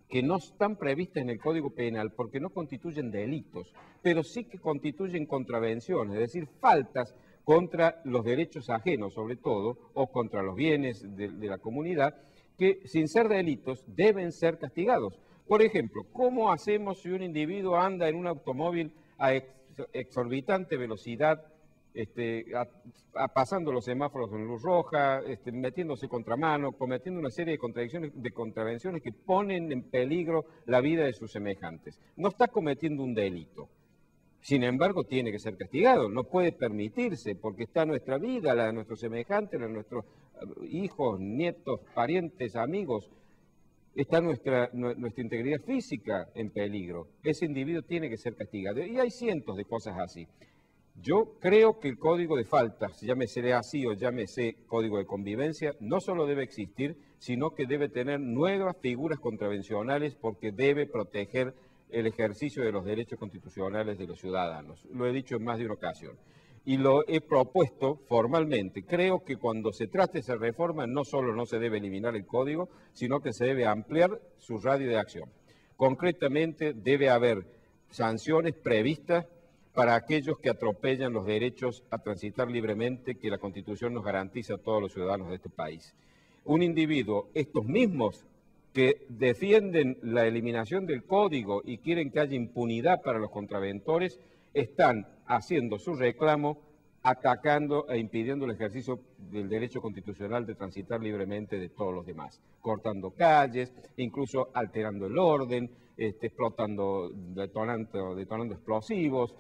que no están previstas en el Código Penal porque no constituyen delitos, pero sí que constituyen contravenciones, es decir, faltas contra los derechos ajenos, sobre todo, o contra los bienes de la comunidad, que sin ser delitos deben ser castigados. Por ejemplo, ¿cómo hacemos si un individuo anda en un automóvil a exorbitante velocidad, pasando los semáforos en luz roja, metiéndose contramano, cometiendo una serie de contravenciones que ponen en peligro la vida de sus semejantes? No está cometiendo un delito. Sin embargo, tiene que ser castigado, no puede permitirse, porque está nuestra vida, la de nuestros semejantes, la de nuestros hijos, nietos, parientes, amigos. Está nuestra integridad física en peligro. Ese individuo tiene que ser castigado. Y hay cientos de cosas así. Yo creo que el Código de Faltas, llámese así o llámese Código de Convivencia, no solo debe existir, sino que debe tener nuevas figuras contravencionales porque debe proteger el ejercicio de los derechos constitucionales de los ciudadanos. Lo he dicho en más de una ocasión. Y lo he propuesto formalmente. Creo que cuando se trate esa reforma no solo no se debe eliminar el código, sino que se debe ampliar su radio de acción. Concretamente debe haber sanciones previstas para aquellos que atropellan los derechos a transitar libremente que la Constitución nos garantiza a todos los ciudadanos de este país. Un individuo, estos mismos que defienden la eliminación del código y quieren que haya impunidad para los contraventores, están haciendo su reclamo, atacando e impidiendo el ejercicio del derecho constitucional de transitar libremente de todos los demás, cortando calles, incluso alterando el orden, explotando, detonando explosivos,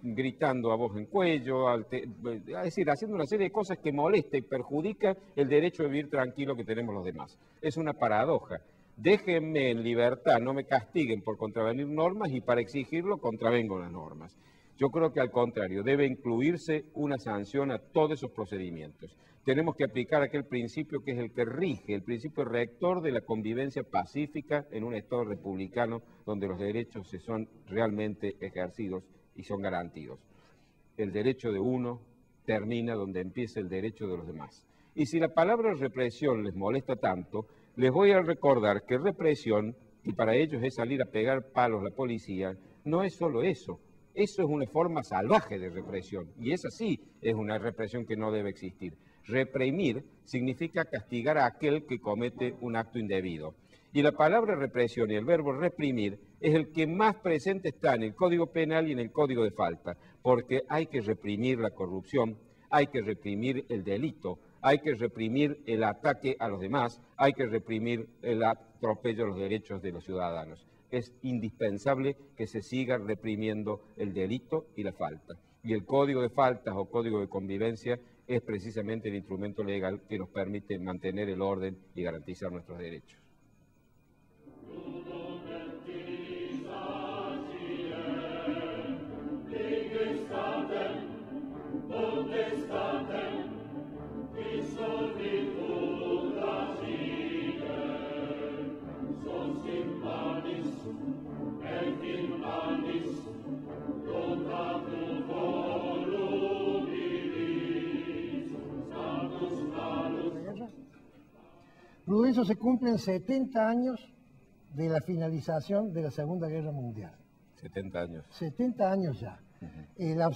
gritando a voz en cuello, es decir, haciendo una serie de cosas que molesta y perjudica el derecho de vivir tranquilo que tenemos los demás. Es una paradoja. Déjenme en libertad, no me castiguen por contravenir normas y para exigirlo contravengo las normas. Yo creo que al contrario, debe incluirse una sanción a todos esos procedimientos. Tenemos que aplicar aquel principio que es el que rige, el principio rector de la convivencia pacífica en un Estado republicano donde los derechos se son realmente ejercidos y son garantidos. El derecho de uno termina donde empieza el derecho de los demás. Y si la palabra represión les molesta tanto, les voy a recordar que represión, y para ellos es salir a pegar palos a la policía, no es solo eso. Eso es una forma salvaje de represión, y esa sí es una represión que no debe existir. Reprimir significa castigar a aquel que comete un acto indebido. Y la palabra represión y el verbo reprimir es el que más presente está en el Código Penal y en el Código de Falta, porque hay que reprimir la corrupción, hay que reprimir el delito, hay que reprimir el ataque a los demás, hay que reprimir el atropello a los derechos de los ciudadanos. Es indispensable que se siga reprimiendo el delito y la falta. Y el Código de Faltas o Código de Convivencia es precisamente el instrumento legal que nos permite mantener el orden y garantizar nuestros derechos. Prudencio, se cumplen 70 años de la finalización de la Segunda Guerra Mundial. 70 años. 70 años ya. La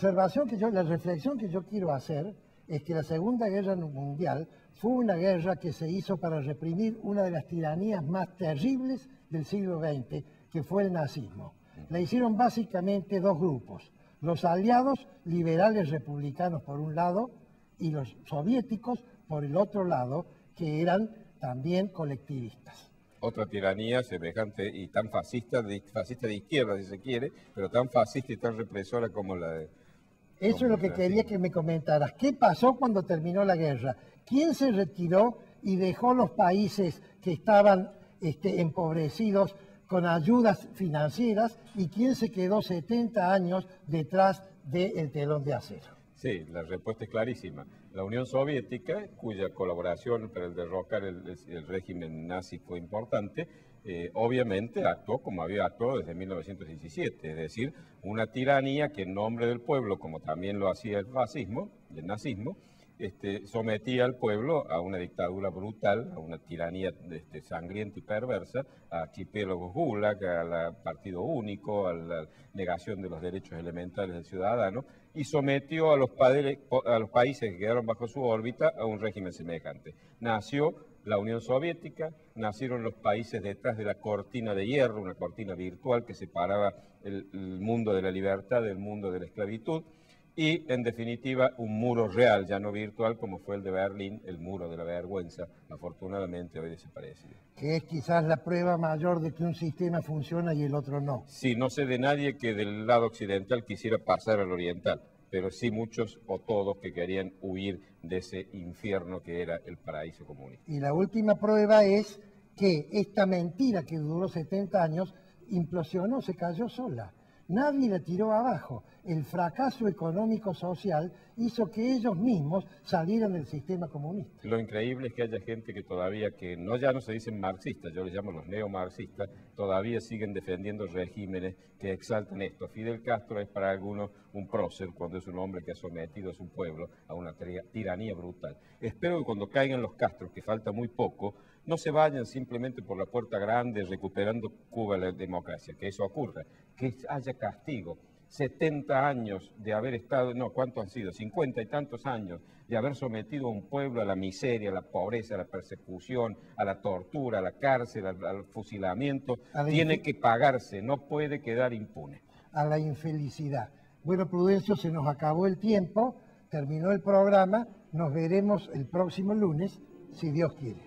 reflexión que yo quiero hacer es que la Segunda Guerra Mundial fue una guerra que se hizo para reprimir una de las tiranías más terribles del siglo XX, que fue el nazismo. La hicieron básicamente dos grupos, los aliados liberales republicanos por un lado y los soviéticos por el otro lado, que eran también colectivistas. Otra tiranía semejante y tan fascista de izquierda, si se quiere, pero tan fascista y tan represora como la de... Eso es lo que quería que me comentaras. ¿Qué pasó cuando terminó la guerra? ¿Quién se retiró y dejó los países que estaban empobrecidos con ayudas financieras y quién se quedó 70 años detrás del telón de acero? Sí, la respuesta es clarísima. La Unión Soviética, cuya colaboración para el derrocar el régimen nazi fue importante, obviamente actuó como había actuado desde 1917, es decir, una tiranía que en nombre del pueblo, como también lo hacía el fascismo y el nazismo, sometía al pueblo a una dictadura brutal, a una tiranía sangrienta y perversa, a archipiélagos gulag, al partido único, a la negación de los derechos elementales del ciudadano, y sometió a los países que quedaron bajo su órbita a un régimen semejante. Nació la Unión Soviética, nacieron los países detrás de la cortina de hierro, una cortina virtual que separaba el mundo de la libertad del mundo de la esclavitud, y, en definitiva, un muro real, ya no virtual, como fue el de Berlín, el muro de la vergüenza, afortunadamente hoy desaparecido. Que es quizás la prueba mayor de que un sistema funciona y el otro no. Sí, no sé de nadie que del lado occidental quisiera pasar al oriental, pero sí muchos o todos que querían huir de ese infierno que era el paraíso comunista. Y la última prueba es que esta mentira que duró 70 años implosionó, se cayó sola. Nadie la tiró abajo. El fracaso económico-social hizo que ellos mismos salieran del sistema comunista. Lo increíble es que haya gente que todavía, ya no se dicen marxistas, yo les llamo los neomarxistas, todavía siguen defendiendo regímenes que exaltan esto. Fidel Castro es para algunos un prócer, cuando es un hombre que ha sometido a su pueblo a una tiranía brutal. Espero que cuando caigan los Castros, que falta muy poco, no se vayan simplemente por la puerta grande recuperando Cuba la democracia, que eso ocurra, que haya castigo. 70 años de haber estado, no, ¿cuántos han sido? 50 y tantos años de haber sometido a un pueblo a la miseria, a la pobreza, a la persecución, a la tortura, a la cárcel, al fusilamiento, tiene que pagarse, no puede quedar impune. A la infelicidad. Bueno, Prudencio, se nos acabó el tiempo, terminó el programa, nos veremos el próximo lunes, si Dios quiere.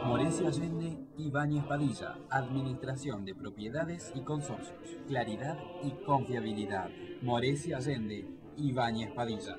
Morecia Allende, Ibáñez Padilla, Administración de Propiedades y Consorcios, Claridad y Confiabilidad. Morecia Allende, Ibáñez Padilla.